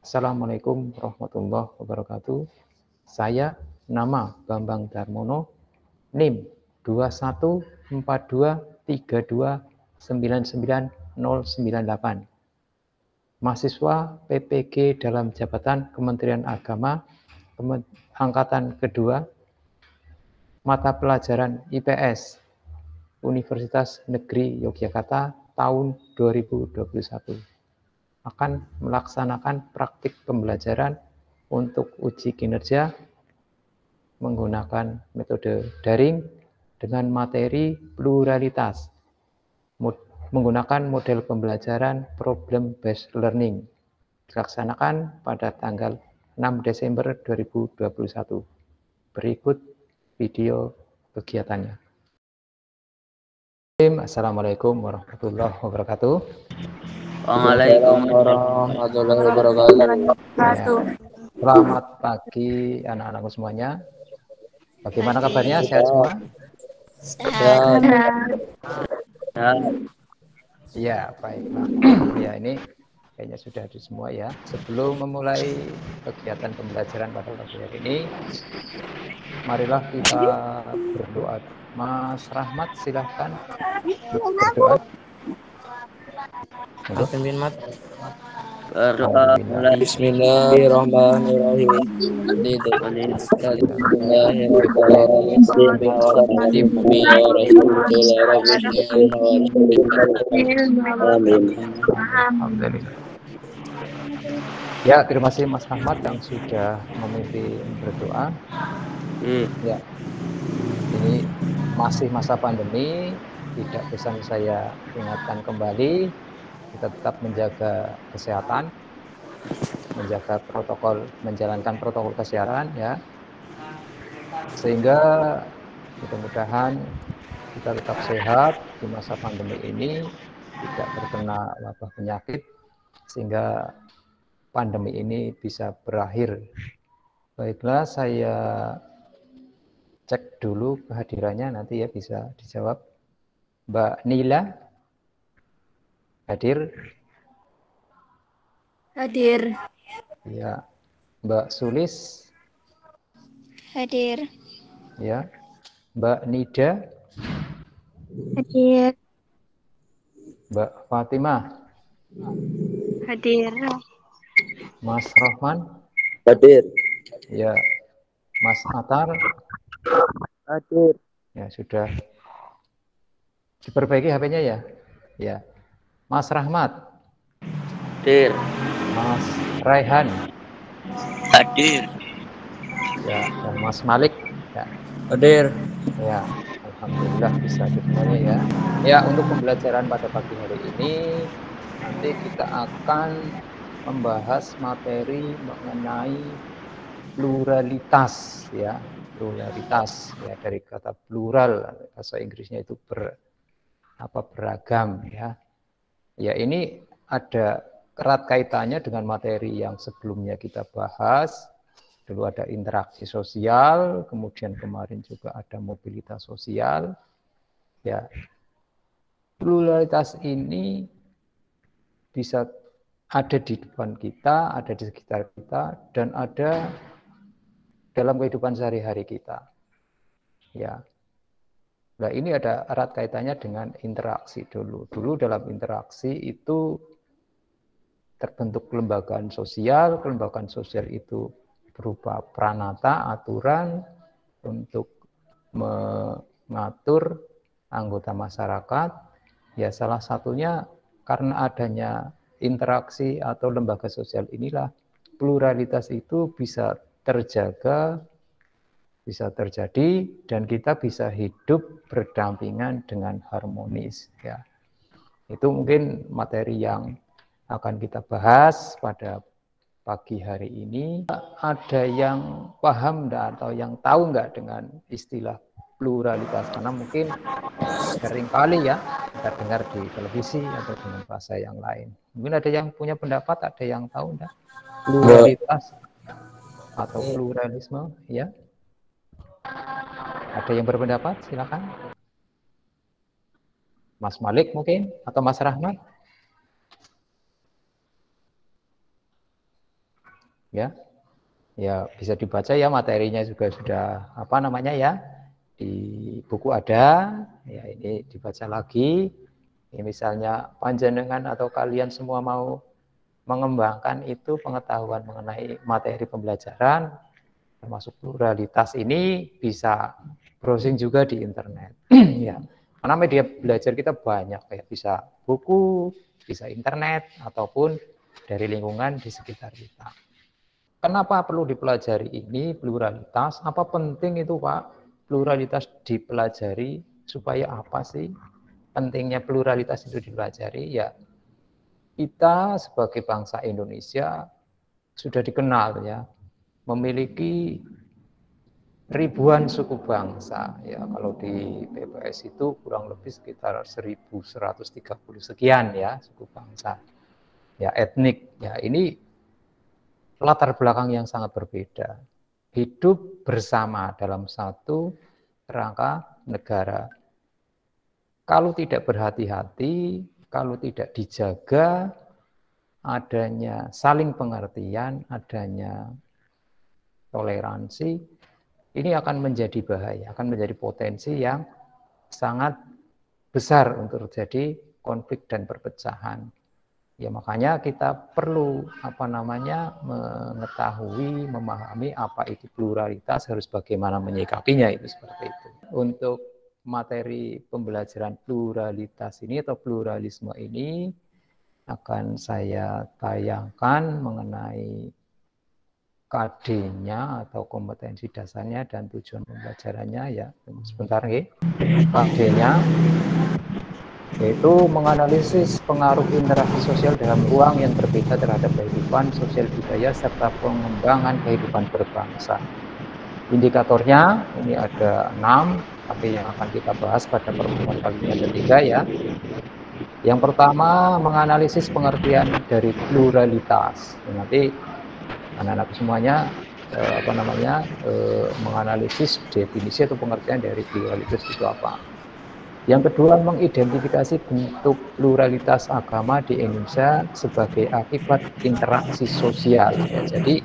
Assalamualaikum warahmatullahi wabarakatuh. Saya nama Bambang Darmono, NIM 21423299098. Mahasiswa PPG dalam jabatan Kementerian Agama, angkatan kedua, mata pelajaran IPS, Universitas Negeri Yogyakarta tahun 2021. Akan melaksanakan praktik pembelajaran untuk uji kinerja menggunakan metode daring dengan materi pluralitas, menggunakan model pembelajaran problem based learning, dilaksanakan pada tanggal 6 Desember 2021. Berikut video kegiatannya. Assalamualaikum warahmatullahi wabarakatuh. Waalaikumsalam warahmatullahi wabarakatuh. Selamat pagi anak-anakku semuanya. Bagaimana kabarnya? Sehat semua? Sehat. Ya, baiklah. Ya, ini kayaknya sudah ada semua ya. Sebelum memulai kegiatan pembelajaran pada pagi hari ini, marilah kita berdoa. Mas Rahmat, silahkan berdoa. Berdoa mulai Bismillahirrahmanirrahim. Alhamdulillah. Ya, terima kasih Mas Rahmat yang sudah memimpin berdoa. Ya, ini masih masa pandemi, tidak bosan saya ingatkan kembali, kita tetap menjaga kesehatan, menjaga protokol, menjalankan protokol kesehatan ya, sehingga mudah-mudahan kita tetap sehat di masa pandemi ini, tidak terkena wabah penyakit, sehingga pandemi ini bisa berakhir. Baiklah, saya cek dulu kehadirannya, nanti ya bisa dijawab. Mbak Nila hadir? Hadir. Ya. Mbak Sulis? Hadir. Ya. Mbak Nida? Hadir. Mbak Fatimah? Hadir. Mas Rohman? Hadir. Ya. Mas Atar? Hadir. Ya, sudah. Diperbaiki HP-nya ya? Ya. Mas Rahmat? Hadir. Mas Raihan? Hadir. Ya, dan Mas Malik? Ya. Hadir. Ya, alhamdulillah bisa semuanya ya. Ya, untuk pembelajaran pada pagi hari ini nanti kita akan membahas materi mengenai pluralitas ya. Pluralitas ya, dari kata plural, bahasa Inggrisnya itu beragam ya. Ya, ini ada erat kaitannya dengan materi yang sebelumnya kita bahas. Dulu ada interaksi sosial, kemudian kemarin juga ada mobilitas sosial. Ya, pluralitas ini bisa ada di depan kita, ada di sekitar kita, dan ada dalam kehidupan sehari-hari kita. Ya, nah ini ada erat kaitannya dengan interaksi dulu. Dulu dalam interaksi itu terbentuk kelembagaan sosial itu berupa pranata, aturan untuk mengatur anggota masyarakat. Ya, salah satunya karena adanya interaksi atau lembaga sosial inilah pluralitas itu bisa terjaga, bisa terjadi, dan kita bisa hidup berdampingan dengan harmonis. Ya, itu mungkin materi yang akan kita bahas pada pagi hari ini. Ada yang paham enggak atau yang tahu enggak dengan istilah pluralitas? Karena mungkin seringkali ya kita dengar di televisi atau dengan bahasa yang lain. Mungkin ada yang punya pendapat, ada yang tahu enggak pluralitas atau pluralisme ya? Ada yang berpendapat? Silakan. Mas Malik mungkin atau Mas Rahmat? ya. Ya bisa dibaca ya, materinya juga sudah apa namanya ya, di buku ada, ya ini dibaca lagi. Ini misalnya panjenengan atau kalian semua mau mengembangkan itu pengetahuan mengenai materi pembelajaran, termasuk pluralitas ini, bisa browsing juga di internet. Ya, karena media belajar kita banyak, kayak bisa buku, bisa internet, ataupun dari lingkungan di sekitar kita. Kenapa perlu dipelajari ini pluralitas? Apa penting itu, Pak? Pluralitas dipelajari supaya apa sih? Pentingnya pluralitas itu dipelajari, ya kita sebagai bangsa Indonesia sudah dikenal ya, memiliki ribuan suku bangsa. Ya, kalau di PPS itu kurang lebih sekitar 1130 sekian ya suku bangsa. Ya, etnik. Ya, ini latar belakang yang sangat berbeda. Hidup bersama dalam satu kerangka negara. Kalau tidak berhati-hati, kalau tidak dijaga, adanya saling pengertian, adanya toleransi, ini akan menjadi bahaya, akan menjadi potensi yang sangat besar untuk terjadi konflik dan perpecahan. Ya makanya kita perlu mengetahui, memahami apa itu pluralitas, harus bagaimana menyikapinya, itu seperti itu. Untuk materi pembelajaran pluralitas ini atau pluralisme ini akan saya tayangkan mengenai KD-nya atau kompetensi dasarnya dan tujuan pembelajarannya ya. Sebentar nih. KD-nya yaitu menganalisis pengaruh interaksi sosial dalam ruang yang berbeda terhadap kehidupan sosial budaya serta pengembangan kehidupan berbangsa. Indikatornya ini ada 6, tapi yang akan kita bahas pada pertemuan kali ini ada 3 ya. Yang pertama, menganalisis pengertian dari pluralitas. Nanti anak-anak semuanya menganalisis definisi atau pengertian dari pluralitas itu apa. Yang kedua, mengidentifikasi bentuk pluralitas agama di Indonesia sebagai akibat interaksi sosial. Ya, jadi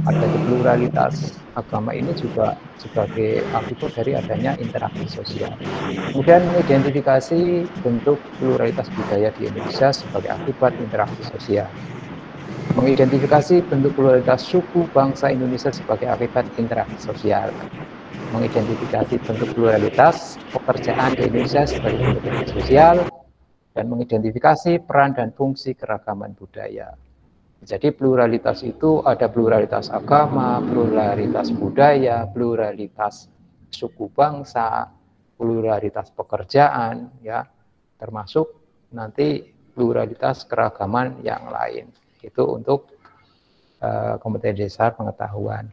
ada pluralitas agama ini juga sebagai akibat dari adanya interaksi sosial. Kemudian mengidentifikasi bentuk pluralitas budaya di Indonesia sebagai akibat interaksi sosial. Mengidentifikasi bentuk pluralitas suku bangsa Indonesia sebagai akibat interaksi sosial. Mengidentifikasi bentuk pluralitas pekerjaan di Indonesia sebagai bentuk interaksi sosial, dan mengidentifikasi peran dan fungsi keragaman budaya. Jadi pluralitas itu ada pluralitas agama, pluralitas budaya, pluralitas suku bangsa, pluralitas pekerjaan, ya, termasuk nanti pluralitas keragaman yang lain. Itu untuk kompetensi dasar pengetahuan.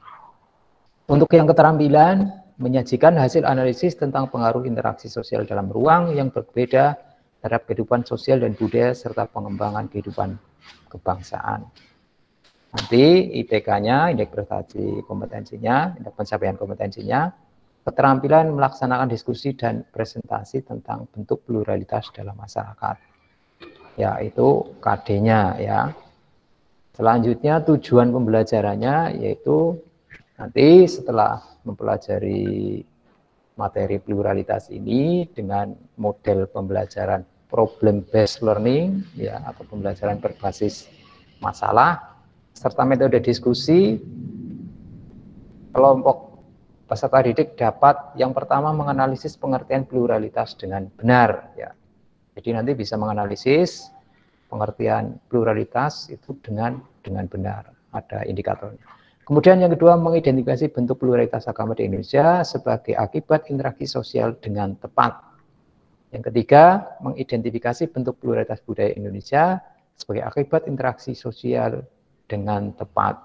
Untuk yang keterampilan, menyajikan hasil analisis tentang pengaruh interaksi sosial dalam ruang yang berbeda terhadap kehidupan sosial dan budaya serta pengembangan kehidupan kebangsaan. Nanti IPK-nya, indeks prestasi kompetensinya, indeks pencapaian kompetensinya, keterampilan melaksanakan diskusi dan presentasi tentang bentuk pluralitas dalam masyarakat. Ya, itu KD-nya ya. Selanjutnya tujuan pembelajarannya yaitu nanti setelah mempelajari materi pluralitas ini dengan model pembelajaran problem based learning ya, atau pembelajaran berbasis masalah serta metode diskusi, kelompok peserta didik dapat yang pertama menganalisis pengertian pluralitas dengan benar ya. Jadi nanti bisa menganalisis pengertian pluralitas itu dengan benar, ada indikatornya. Kemudian yang kedua, mengidentifikasi bentuk pluralitas agama di Indonesia sebagai akibat interaksi sosial dengan tepat. Yang ketiga, mengidentifikasi bentuk pluralitas budaya Indonesia sebagai akibat interaksi sosial dengan tepat.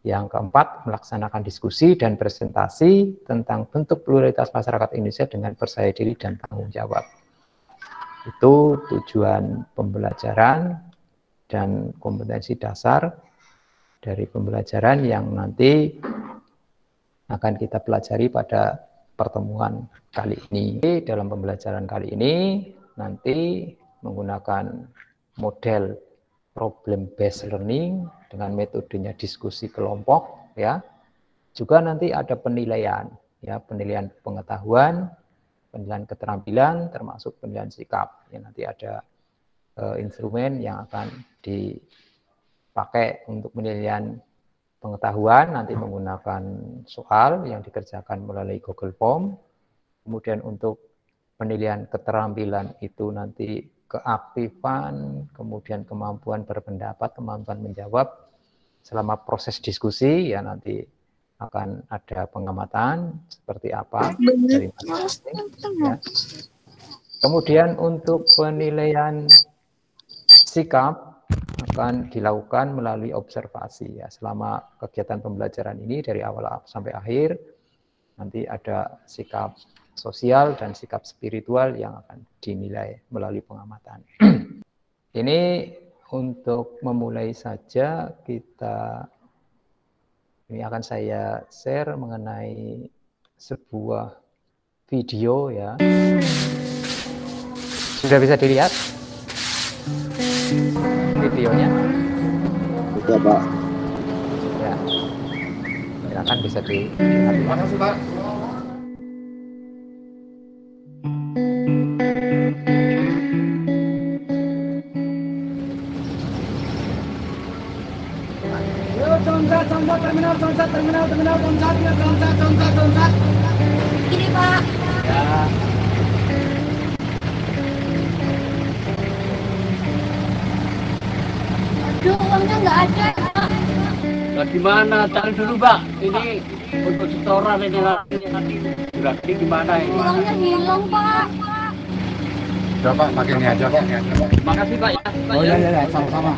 Yang keempat, melaksanakan diskusi dan presentasi tentang bentuk pluralitas masyarakat Indonesia dengan percaya diri dan tanggung jawab. Itu tujuan pembelajaran dan kompetensi dasar dari pembelajaran yang nanti akan kita pelajari pada pertemuan kali ini. Dalam pembelajaran kali ini nanti menggunakan model problem based learning dengan metodenya diskusi kelompok ya. Juga nanti ada penilaian ya, penilaian pengetahuan, penilaian keterampilan termasuk penilaian sikap. Ya, nanti ada instrumen yang akan dipakai untuk penilaian pengetahuan, nanti menggunakan soal yang dikerjakan melalui Google Form. Kemudian untuk penilaian keterampilan itu nanti keaktifan, kemudian kemampuan berpendapat, kemampuan menjawab selama proses diskusi ya, nanti akan ada pengamatan seperti apa dari masing-masing ya. Kemudian untuk penilaian sikap akan dilakukan melalui observasi ya, selama kegiatan pembelajaran ini dari awal sampai akhir. Nanti ada sikap sosial dan sikap spiritual yang akan dinilai melalui pengamatan. Ini untuk memulai saja ini akan saya share mengenai sebuah video ya. Sudah bisa dilihat videonya? Sudah, Pak. Ya. Silakan bisa dilihat. Terima kasih, Pak. Terminal. Ini Pak. Ya. Aduh, uangnya nggak ada. Nah, gimana? Cari dulu, Pak. Ini untuk setoran ini nanti berarti gimana ini? Uangnya hilang Pak. Udah Pak, pakai ini aja Pak. Makasih, Pak ya. Oh iya, sama-sama.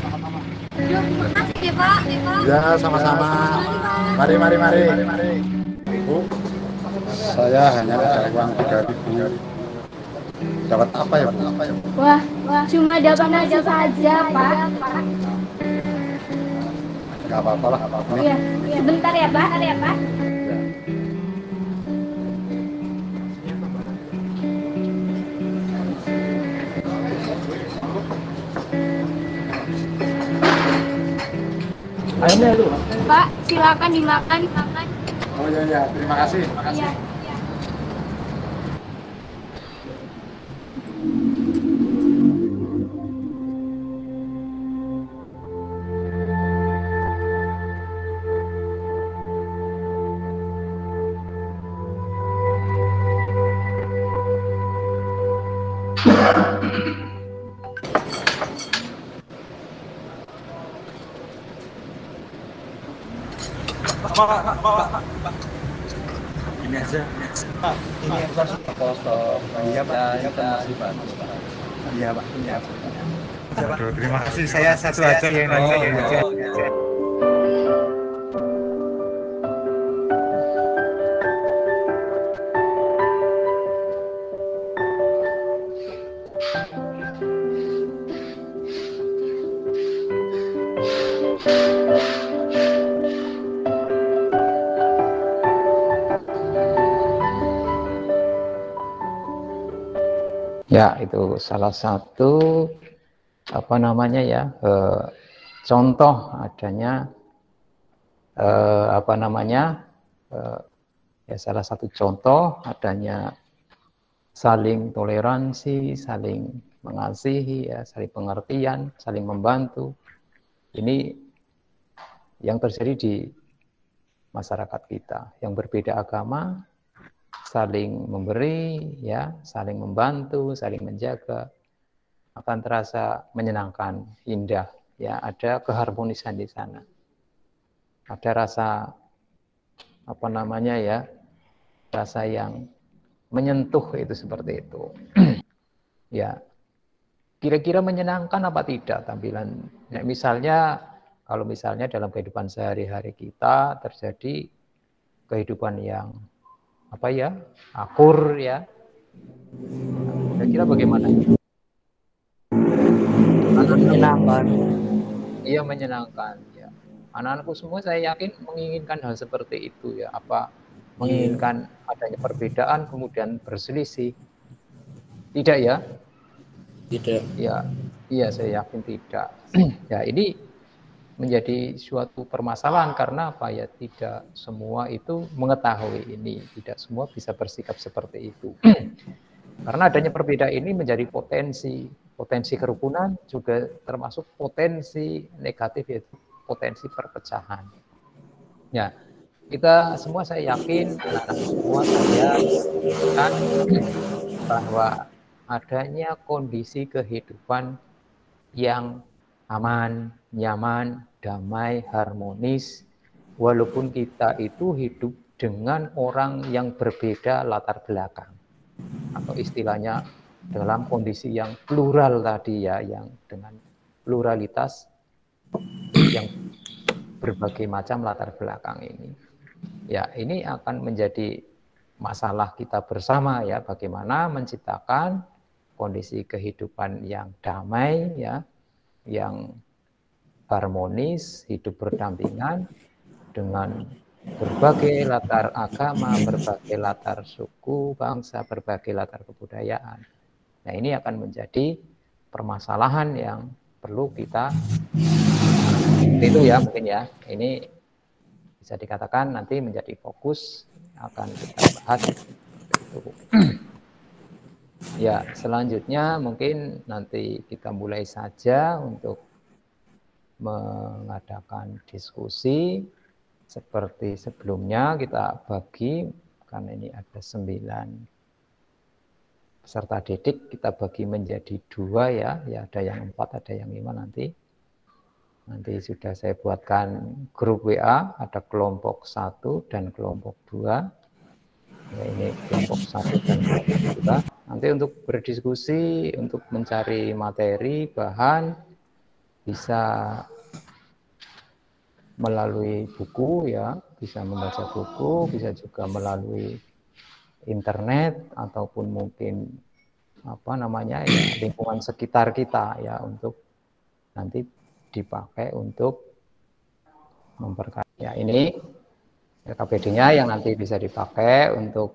Aduh, terima kasih ya Pak. Ya, sama-sama. Mari. Bu, saya hanya ada uang 3.000. Dapat apa ya Bu? Wah, cuma dapat nasi saja Pak. Gak apa-apa lah. Iya, sebentar ya Pak. Ayo lu. Pak, silakan dimakan. Oh iya, terima kasih. Iya. Ini aja. Ini aja. Iya Pak. Iya Pak. Aduh, terima kasih. Saya satu aja yang nanya. Ya, itu salah satu contoh adanya salah satu contoh adanya saling toleransi, saling mengasihi, ya, saling pengertian, saling membantu. Ini yang terjadi di masyarakat kita yang berbeda agama, saling memberi, ya, saling membantu, saling menjaga, akan terasa menyenangkan, indah, ya, ada keharmonisan di sana. Ada rasa rasa yang menyentuh itu seperti itu. Ya, kira-kira menyenangkan apa tidak tampilan? Ya, kalau misalnya dalam kehidupan sehari-hari kita terjadi kehidupan yang akur, ya, kira-kira bagaimana? Menyenangkan. Iya, menyenangkan, ya. Anak-anakku semua saya yakin menginginkan hal seperti itu, ya, menginginkan adanya perbedaan kemudian berselisih. Tidak, ya? Tidak. Ya, Iya, saya yakin tidak. Ya, ini menjadi suatu permasalahan karena apa ya, tidak semua itu mengetahui ini, tidak semua bisa bersikap seperti itu. Karena adanya perbedaan ini menjadi potensi kerukunan juga termasuk potensi negatif, yaitu potensi perpecahan. Ya, kita semua saya yakin, anak-anak semua saya kan bahwa adanya kondisi kehidupan yang aman, nyaman, damai, harmonis, walaupun kita itu hidup dengan orang yang berbeda latar belakang, atau istilahnya dalam kondisi yang plural tadi ya, yang dengan pluralitas yang berbagai macam latar belakang ini. Ya, ini akan menjadi masalah kita bersama ya, bagaimana menciptakan kondisi kehidupan yang damai ya, yang harmonis, hidup berdampingan dengan berbagai latar agama, berbagai latar suku, bangsa, berbagai latar kebudayaan. Nah, ini akan menjadi permasalahan yang perlu kita itu ya, mungkin ya. Ini bisa dikatakan nanti menjadi fokus akan kita bahas itu. Ya, selanjutnya mungkin nanti kita mulai saja untuk mengadakan diskusi seperti sebelumnya. Kita bagi, karena ini ada 9 peserta didik, kita bagi menjadi 2 ya, ada yang 4, ada yang 5 nanti. Nanti sudah saya buatkan grup WA, ada kelompok 1 dan kelompok 2. Ya, ini kelompok 1 dan kelompok 2. Nanti untuk berdiskusi, untuk mencari materi, bahan, bisa melalui buku ya, bisa membaca buku, bisa juga melalui internet, ataupun mungkin apa namanya ya, lingkungan sekitar kita ya, untuk nanti dipakai untuk memperkaya. Ya, ini KPD-nya yang nanti bisa dipakai untuk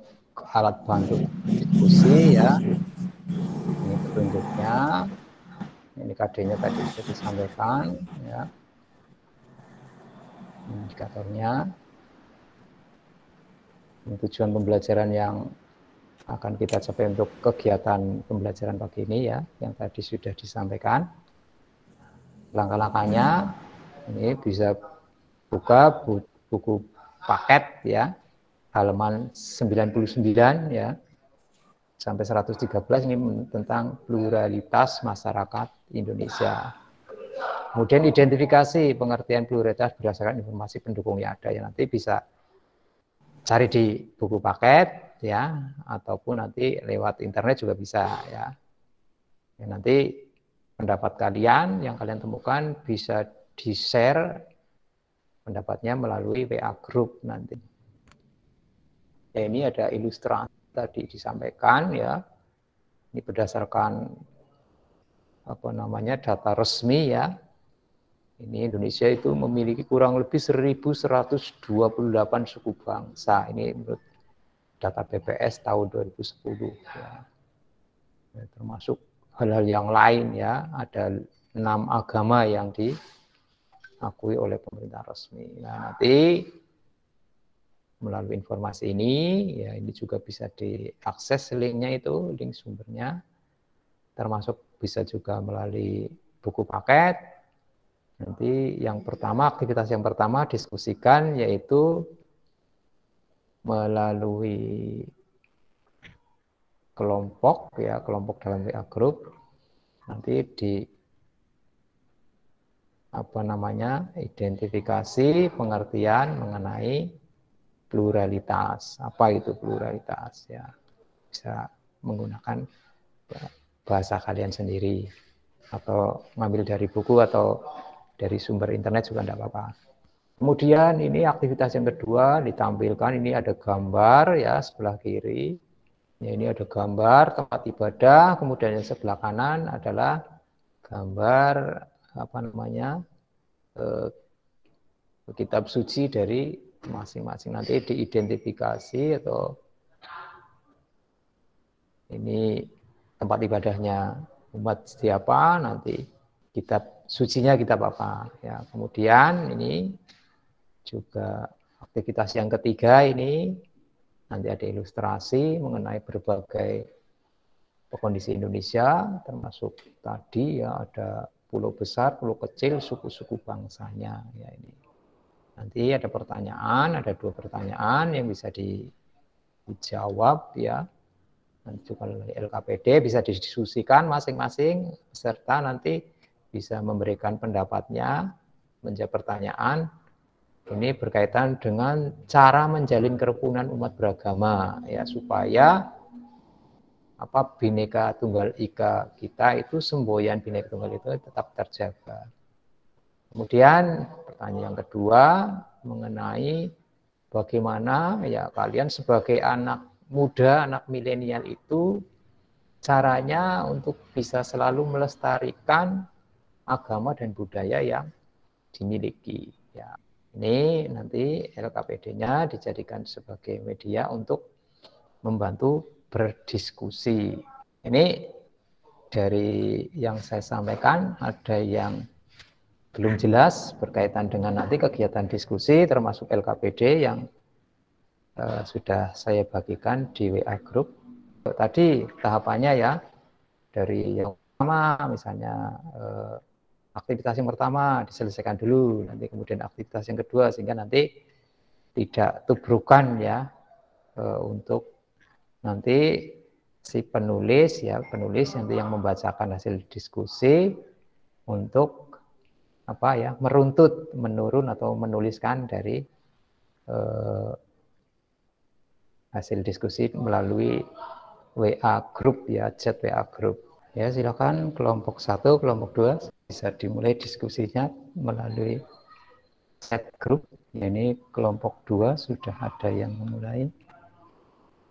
alat bantu diskusi ya. Ini petunjuknya. Ini KD-nya tadi sudah disampaikan ya. Indikatornya. Tujuan pembelajaran yang akan kita capai untuk kegiatan pembelajaran pagi ini ya, yang tadi sudah disampaikan. Langkah-langkahnya ini bisa buka buku paket ya, halaman 99 ya sampai 113, ini tentang pluralitas masyarakat Indonesia. Kemudian identifikasi pengertian pluralitas berdasarkan informasi pendukung yang ada, ya nanti bisa cari di buku paket ya, ataupun nanti lewat internet juga bisa ya. Ya, nanti pendapat kalian yang kalian temukan bisa di-share pendapatnya melalui WA group nanti. Ya, ini ada ilustrasi tadi disampaikan ya. Ini berdasarkan apa namanya data resmi ya. Ini Indonesia itu memiliki kurang lebih 1128 suku bangsa. Ini menurut data BPS tahun 2010 ya. Ya, termasuk hal-hal yang lain ya, ada 6 agama yang diakui oleh pemerintah resmi. Nah, nanti melalui informasi ini ya, ini juga bisa diakses linknya, itu link sumbernya, termasuk bisa juga melalui buku paket. Nanti yang pertama, aktivitas yang pertama diskusikan yaitu melalui kelompok ya, kelompok dalam WA group. Nanti di apa namanya identifikasi pengertian mengenai pluralitas. Apa itu pluralitas ya? Bisa menggunakan bahasa kalian sendiri atau ngambil dari buku atau dari sumber internet juga tidak apa-apa. Kemudian ini aktivitas yang kedua ditampilkan, ini ada gambar ya sebelah kiri. Ya, ini ada gambar tempat ibadah, kemudian yang sebelah kanan adalah gambar apa namanya kitab suci dari masing-masing. Nanti diidentifikasi atau ini tempat ibadahnya umat siapa, nanti kitab sucinya kitab apa. Ya, kemudian ini juga aktivitas yang ketiga ini nanti ada ilustrasi mengenai berbagai kondisi Indonesia, termasuk tadi ya ada pulau besar, pulau kecil, suku-suku bangsanya. Ya ini. Nanti ada pertanyaan, ada 2 pertanyaan yang bisa dijawab ya. Nanti juga oleh LKPD bisa didiskusikan masing-masing serta nanti bisa memberikan pendapatnya, menjawab pertanyaan. Ini berkaitan dengan cara menjalin kerukunan umat beragama ya supaya Bhinneka Tunggal Ika kita itu, semboyan Bhinneka Tunggal itu tetap terjaga. Kemudian pertanyaan yang kedua mengenai bagaimana ya kalian sebagai anak muda, anak milenial itu caranya untuk bisa selalu melestarikan agama dan budaya yang dimiliki. Ya, ini nanti LKPD-nya dijadikan sebagai media untuk membantu berdiskusi. Ini dari yang saya sampaikan ada yang belum jelas berkaitan dengan nanti kegiatan diskusi termasuk LKPD yang sudah saya bagikan di WA Group. Tadi tahapannya ya dari yang pertama misalnya aktivitas yang pertama diselesaikan dulu, nanti kemudian aktivitas yang kedua sehingga nanti tidak tubrukan ya untuk nanti si penulis nanti yang membacakan hasil diskusi untuk meruntut, menurun atau menuliskan dari hasil diskusi melalui WA Group ya, chat WA Group. Ya, silakan kelompok 1, kelompok 2 bisa dimulai diskusinya melalui chat group. Ya, ini kelompok 2 sudah ada yang memulai.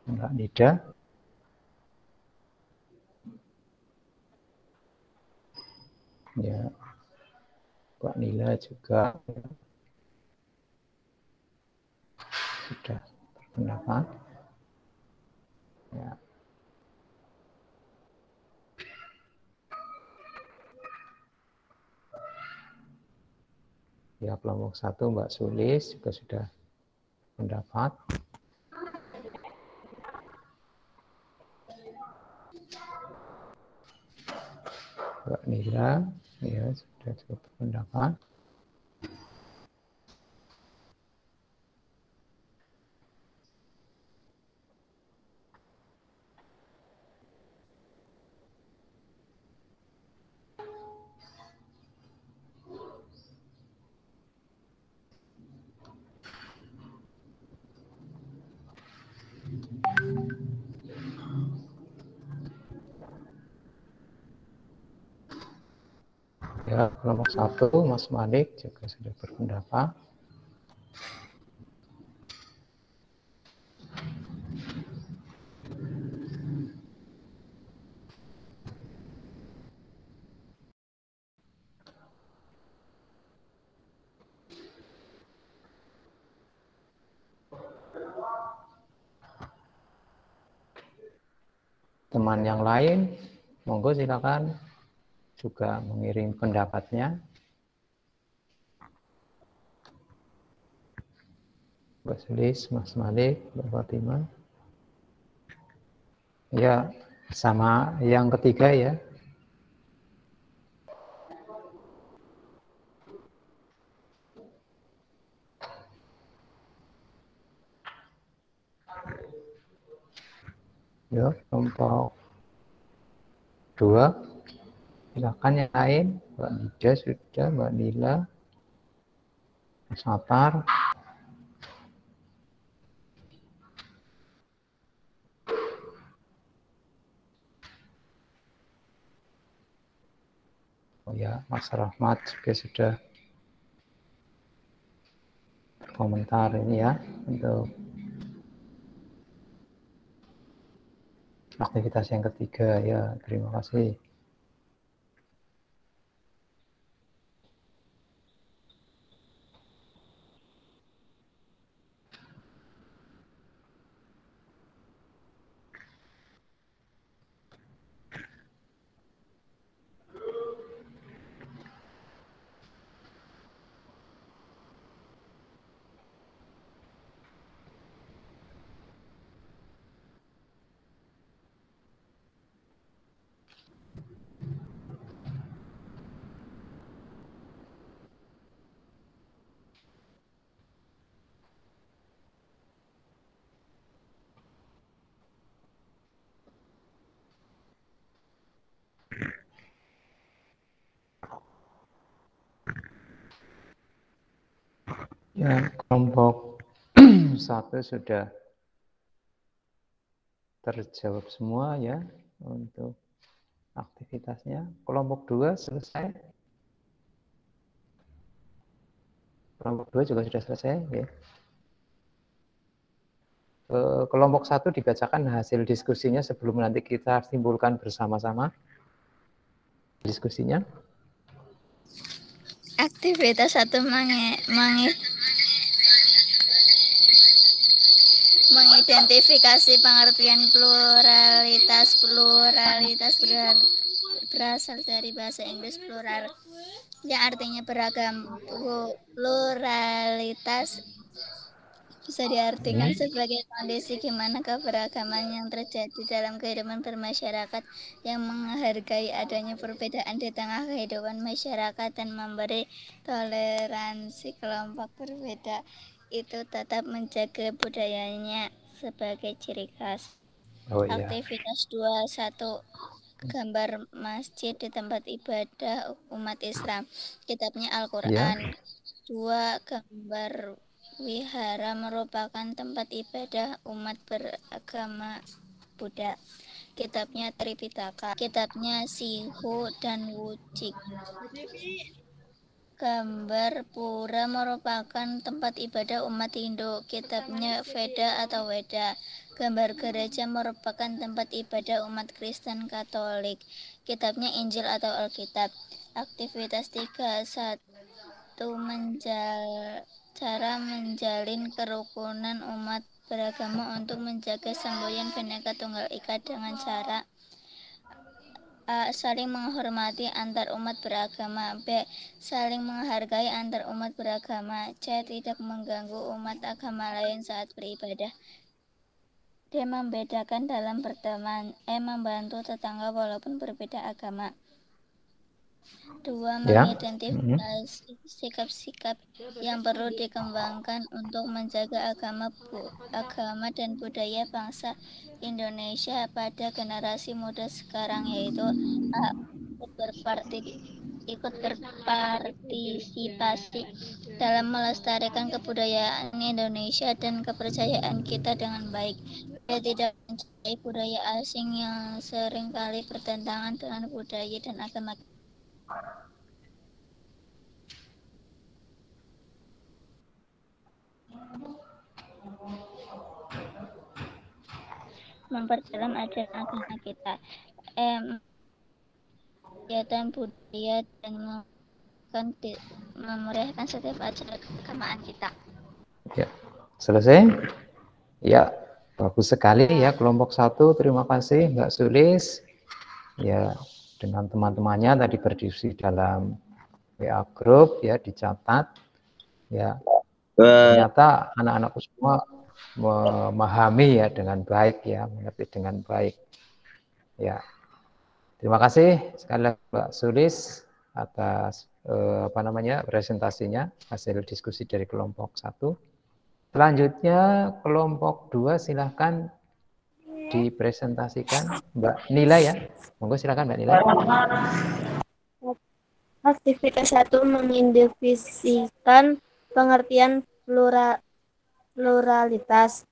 Mbak Nida. Ya. Mbak Nila juga sudah berpendapat. Ya. Ya, kelompok 1 Mbak Sulis juga sudah pendapat. Mbak Nila ya sudah berpendapat. Ya, kelompok 1 Mas Malik juga sudah berpendapat. Teman yang lain, monggo silakan juga mengirim pendapatnya. Mbak Sulis, Mas Malik, Mbak Fatimah. Ya, sama yang ketiga ya. Ya, kelompok 2. Silakan yang lain. Mbak Nida sudah, Mbak Nila, Mas Atar. Oh ya, Mas Rahmat juga sudah berkomentar ini ya untuk aktivitas yang ketiga ya. Terima kasih. Ya, kelompok satu sudah terjawab semua ya untuk aktivitasnya. Kelompok 2 selesai. Kelompok 2 juga sudah selesai. Ya. Kelompok 1 dibacakan hasil diskusinya sebelum nanti kita simpulkan bersama-sama diskusinya. Aktivitas 1 mengidentifikasi pengertian pluralitas. Pluralitas berasal dari bahasa Inggris plural, yang artinya beragam. Pluralitas bisa diartikan sebagai kondisi di mana keberagaman yang terjadi dalam kehidupan bermasyarakat yang menghargai adanya perbedaan di tengah kehidupan masyarakat dan memberi toleransi kelompok berbeda itu tetap menjaga budayanya sebagai ciri khas. Aktivitas 2.1 gambar masjid di tempat ibadah umat Islam. Kitabnya Al-Quran. 2 gambar wihara merupakan tempat ibadah umat beragama Buddha. Kitabnya Tripitaka. Kitabnya Sihu dan Wucik. Gambar pura merupakan tempat ibadah umat Hindu. Kitabnya Veda atau Weda. Gambar gereja merupakan tempat ibadah umat Kristen Katolik. Kitabnya Injil atau Alkitab. Aktivitas 3.1 cara menjalin kerukunan umat beragama untuk menjaga semboyan Bhinneka Tunggal Ika dengan cara A. Saling menghormati antar umat beragama. B. Saling menghargai antar umat beragama. C. Tidak mengganggu umat agama lain saat beribadah. D. Membedakan dalam berteman. E. Membantu tetangga walaupun berbeda agama. 2. Mengidentifikasi sikap-sikap yang perlu dikembangkan untuk menjaga agama dan budaya bangsa Indonesia pada generasi muda sekarang, yaitu A. Ikut berpartisipasi dalam melestarikan kebudayaan Indonesia dan kepercayaan kita dengan baik. B. Tidak mencintai budaya asing yang seringkali bertentangan dengan budaya dan agama. Memperdalam ajaran agama kita. Kegiatan budaya dan memeriahkan setiap acara keagamaan kita. Ya, selesai? Ya, bagus sekali ya kelompok 1. Terima kasih Mbak Sulis. Ya, dengan teman-temannya tadi berdiskusi dalam WA group ya, dicatat. Ya, ternyata anak-anakku semua memahami ya dengan baik ya, mengerti dengan baik. Ya, terima kasih sekali lagi Mbak Sulis atas presentasinya, hasil diskusi dari kelompok 1. Selanjutnya kelompok 2 silahkan dipresentasikan Mbak Nila ya. Monggo silakan Mbak Nila. Aktivitas 1 mengidentifikasikan pengertian pluralitas.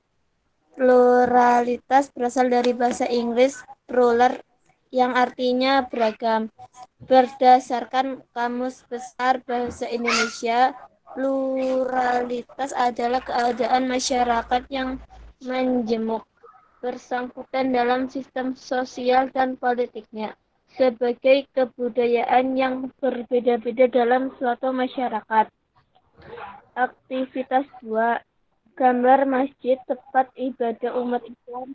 Pluralitas berasal dari bahasa Inggris plural yang artinya beragam. Berdasarkan Kamus Besar Bahasa Indonesia, pluralitas adalah keadaan masyarakat yang menjemuk bersangkutan dalam sistem sosial dan politiknya sebagai kebudayaan yang berbeda-beda dalam suatu masyarakat. Aktivitas 2, gambar masjid tempat ibadah umat Islam.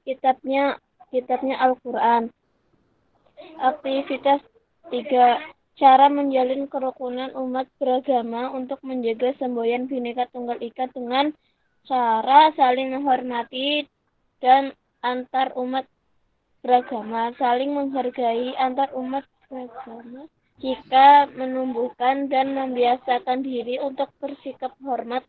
Kitabnya Al-Quran. Aktivitas 3, cara menjalin kerukunan umat beragama untuk menjaga semboyan Bhinneka Tunggal Ika dengan cara saling menghormati dan antar umat beragama, saling menghargai antar umat beragama jika menumbuhkan dan membiasakan diri untuk bersikap hormat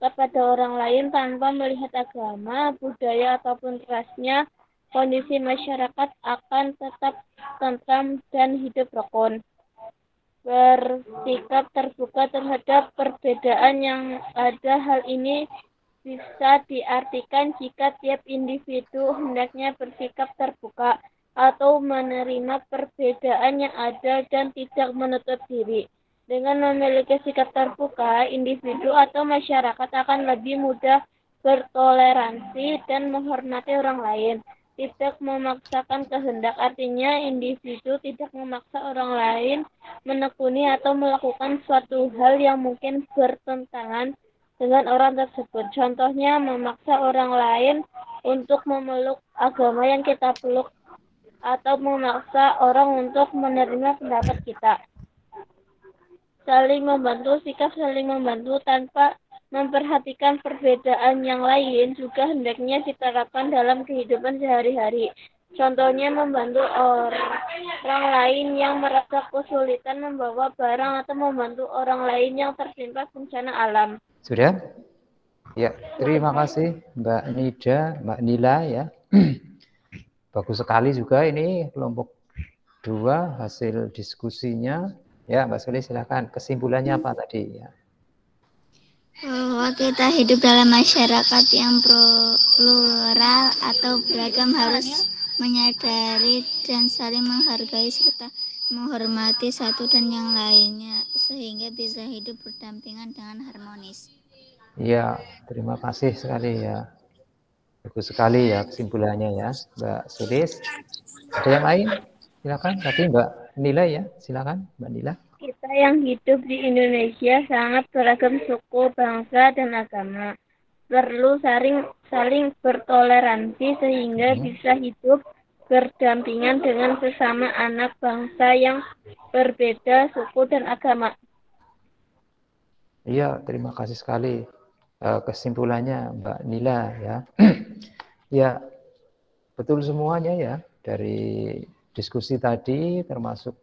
kepada orang lain tanpa melihat agama, budaya ataupun rasnya, kondisi masyarakat akan tetap tentram dan hidup rukun. bersikap terbuka terhadap perbedaan yang ada. Hal ini bisa diartikan jika tiap individu hendaknya bersikap terbuka atau menerima perbedaan yang ada dan tidak menutup diri. Dengan memiliki sikap terbuka, individu atau masyarakat akan lebih mudah bertoleransi dan menghormati orang lain. Tidak memaksakan kehendak, artinya individu tidak memaksa orang lain menekuni atau melakukan suatu hal yang mungkin bertentangan dengan orang tersebut. Contohnya, memaksa orang lain untuk memeluk agama yang kita peluk atau memaksa orang untuk menerima pendapat kita. Saling membantu, sikap saling membantu tanpa memperhatikan perbedaan yang lain juga hendaknya diterapkan dalam kehidupan sehari-hari. Contohnya, membantu orang lain yang merasa kesulitan membawa barang atau membantu orang lain yang tertimpa bencana alam. Sudah? Ya, terima kasih Mbak Nida, Mbak Nila ya. Bagus sekali juga ini kelompok 2 hasil diskusinya. Ya, Mbak Suli silakan. Kesimpulannya apa tadi ya? Bahwa kita hidup dalam masyarakat yang plural atau beragam harus menyadari dan saling menghargai serta menghormati satu dan yang lainnya sehingga bisa hidup berdampingan dengan harmonis. Ya, terima kasih sekali ya. Bagus sekali ya kesimpulannya ya, Mbak Sulis. Ada yang lain? Silakan. Tadi Mbak Nila ya, silakan Mbak Nila. Kita yang hidup di Indonesia sangat beragam suku, bangsa, dan agama. Perlu saling bertoleransi sehingga bisa hidup berdampingan dengan sesama anak bangsa yang berbeda suku dan agama. Iya, terima kasih sekali kesimpulannya Mbak Nila ya. Ya, betul semuanya ya dari diskusi tadi termasuk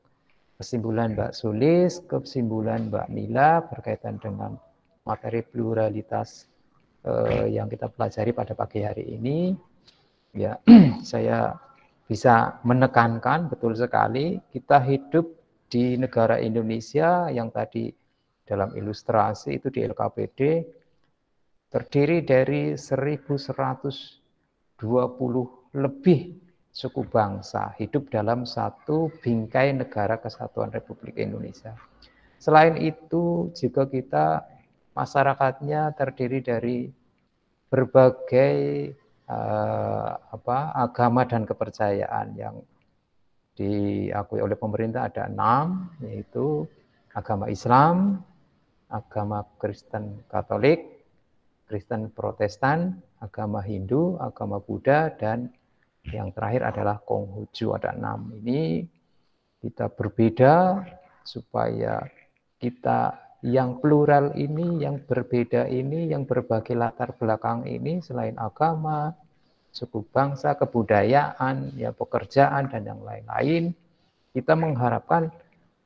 kesimpulan Mbak Sulis, kesimpulan Mbak Nila berkaitan dengan materi pluralitas yang kita pelajari pada pagi hari ini. Ya, saya bisa menekankan betul sekali kita hidup di negara Indonesia yang tadi dalam ilustrasi itu di LKPD terdiri dari 1120 lebih suku bangsa hidup dalam satu bingkai negara kesatuan Republik Indonesia. Selain itu juga kita masyarakatnya terdiri dari berbagai agama dan kepercayaan yang diakui oleh pemerintah ada 6, yaitu agama Islam, agama Kristen Katolik, Kristen Protestan, agama Hindu, agama Buddha, dan yang terakhir adalah Konghucu. Ada 6 ini kita berbeda supaya kita yang plural ini, yang berbeda ini, yang berbagai latar belakang ini selain agama, suku bangsa, kebudayaan, ya pekerjaan dan yang lain-lain, kita mengharapkan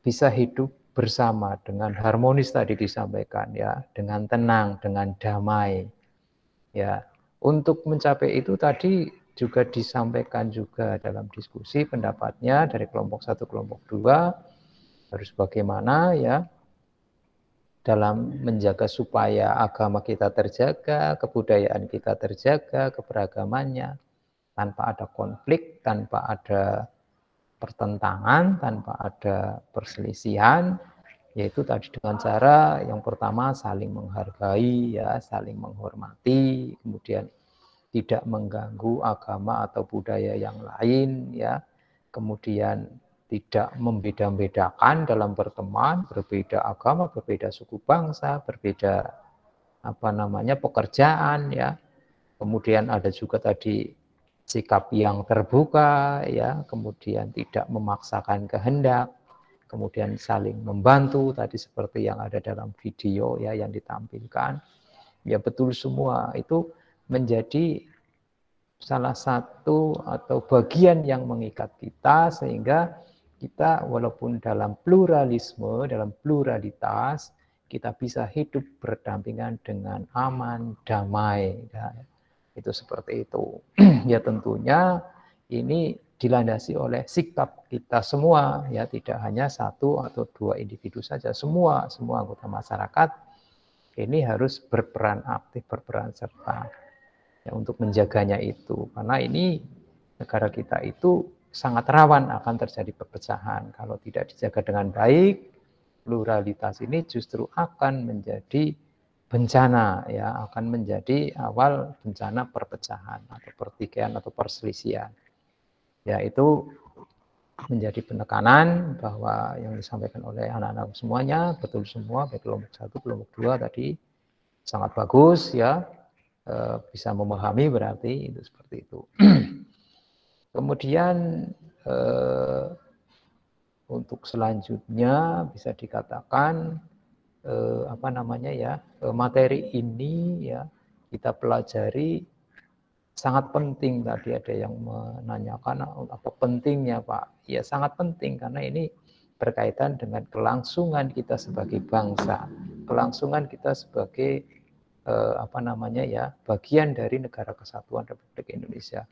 bisa hidup bersama dengan harmonis tadi disampaikan ya, dengan tenang, dengan damai. Ya, untuk mencapai itu tadi juga disampaikan juga dalam diskusi pendapatnya dari kelompok 1, kelompok 2 harus bagaimana ya dalam menjaga supaya agama kita terjaga, kebudayaan kita terjaga, keberagamannya tanpa ada konflik, tanpa ada pertentangan, tanpa ada perselisihan, yaitu tadi dengan cara yang pertama saling menghargai ya, saling menghormati, kemudian tidak mengganggu agama atau budaya yang lain ya, kemudian tidak membeda-bedakan dalam berteman, berbeda agama, berbeda suku bangsa, berbeda pekerjaan ya. Kemudian ada juga tadi sikap yang terbuka ya, kemudian tidak memaksakan kehendak, kemudian saling membantu tadi seperti yang ada dalam video ya yang ditampilkan. Ya betul semua itu menjadi salah satu atau bagian yang mengikat kita sehingga kita walaupun dalam pluralisme, dalam pluralitas kita bisa hidup berdampingan dengan aman, damai. Ya. Itu seperti itu. Ya tentunya ini dilandasi oleh sikap kita semua, ya, tidak hanya satu atau dua individu saja, semua anggota masyarakat ini harus berperan aktif, berperan serta, ya, untuk menjaganya itu, karena ini negara kita itu sangat rawan akan terjadi perpecahan kalau tidak dijaga dengan baik. Pluralitas ini justru akan menjadi bencana, ya, akan menjadi awal bencana perpecahan atau pertikaian atau perselisihan. Ya, itu menjadi penekanan bahwa yang disampaikan oleh anak-anak semuanya betul semua, baik kelompok 1, kelompok 2 tadi sangat bagus, ya, bisa memahami berarti itu seperti itu. Kemudian untuk selanjutnya bisa dikatakan apa namanya, ya, materi ini, ya, kita pelajari sangat penting. Tadi ada yang menanyakan apa pentingnya, Pak. Ya, sangat penting karena ini berkaitan dengan kelangsungan kita sebagai bangsa, kelangsungan kita sebagai apa namanya, ya, bagian dari Negara Kesatuan Republik Indonesia.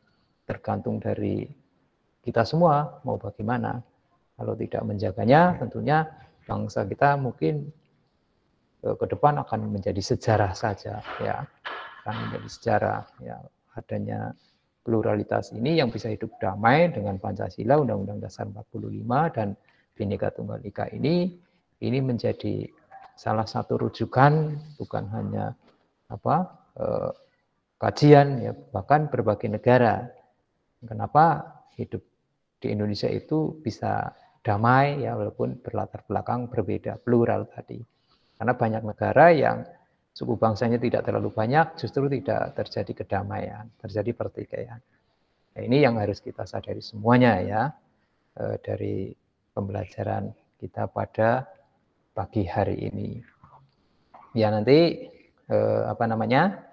Tergantung dari kita semua mau bagaimana. Kalau tidak menjaganya, tentunya bangsa kita mungkin ke depan akan menjadi sejarah saja, ya, akan menjadi sejarah, ya. Adanya pluralitas ini yang bisa hidup damai dengan Pancasila, Undang-Undang Dasar 45 dan Bhinneka Tunggal Ika ini menjadi salah satu rujukan, bukan hanya kajian, ya, bahkan berbagai negara. Kenapa hidup di Indonesia itu bisa damai, ya, walaupun berlatar belakang berbeda, plural tadi. Karena banyak negara yang suku bangsanya tidak terlalu banyak, justru tidak terjadi kedamaian, terjadi pertikaian. Nah, ini yang harus kita sadari semuanya, ya, dari pembelajaran kita pada pagi hari ini. Ya, nanti apa namanya,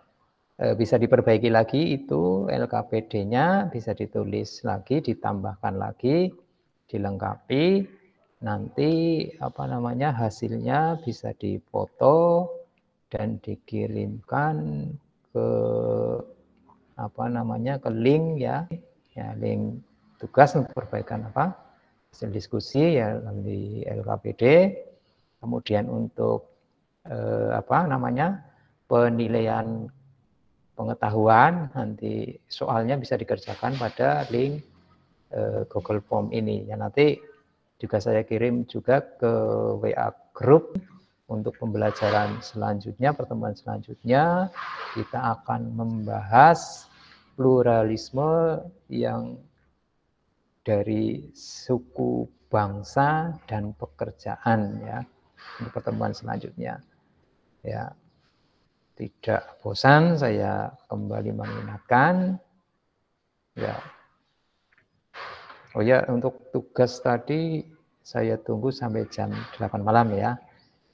bisa diperbaiki lagi itu LKPD-nya, bisa ditulis lagi, ditambahkan lagi, dilengkapi. Nanti apa namanya, hasilnya bisa dipoto dan dikirimkan ke apa namanya, ke link, ya, link tugas untuk perbaikan hasil diskusi, ya, di LKPD. Kemudian untuk apa namanya, penilaian pengetahuan, nanti soalnya bisa dikerjakan pada link Google Form ini, ya. Nanti juga saya kirim juga ke WA Group. Untuk pembelajaran selanjutnya, pertemuan selanjutnya, kita akan membahas pluralisme yang dari suku, bangsa, dan pekerjaan, ya, untuk pertemuan selanjutnya. Ya, tidak bosan saya kembali mengingatkan, ya. Oh ya, untuk tugas tadi saya tunggu sampai jam 8 malam, ya.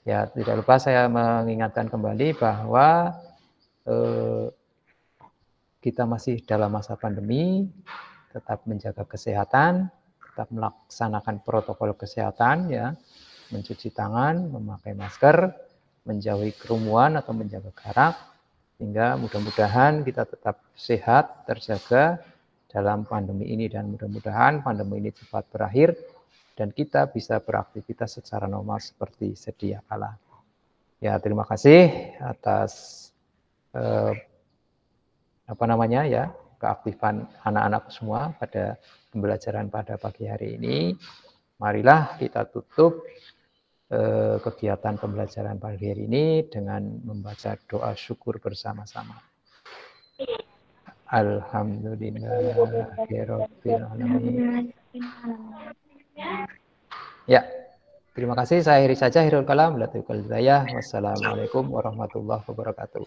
Ya, tidak lupa saya mengingatkan kembali bahwa kita masih dalam masa pandemi, tetap menjaga kesehatan, tetap melaksanakan protokol kesehatan, ya, mencuci tangan, memakai masker, menjauhi kerumunan atau menjaga jarak, sehingga mudah-mudahan kita tetap sehat, terjaga dalam pandemi ini, dan mudah-mudahan pandemi ini cepat berakhir dan kita bisa beraktivitas secara normal seperti sedia kala. Ya, terima kasih atas apa namanya, ya, keaktifan anak-anak semua pada pembelajaran pada pagi hari ini. Marilah kita tutup kegiatan pembelajaran pagi hari ini dengan membaca doa syukur bersama-sama. Alhamdulillahirabbil alamin. Ya, terima kasih. Saya akhiri saja. Akhirul kalam. Wassalamualaikum warahmatullahi wabarakatuh.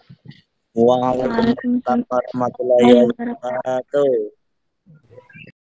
Waalaikumsalam warahmatullahi wabarakatuh.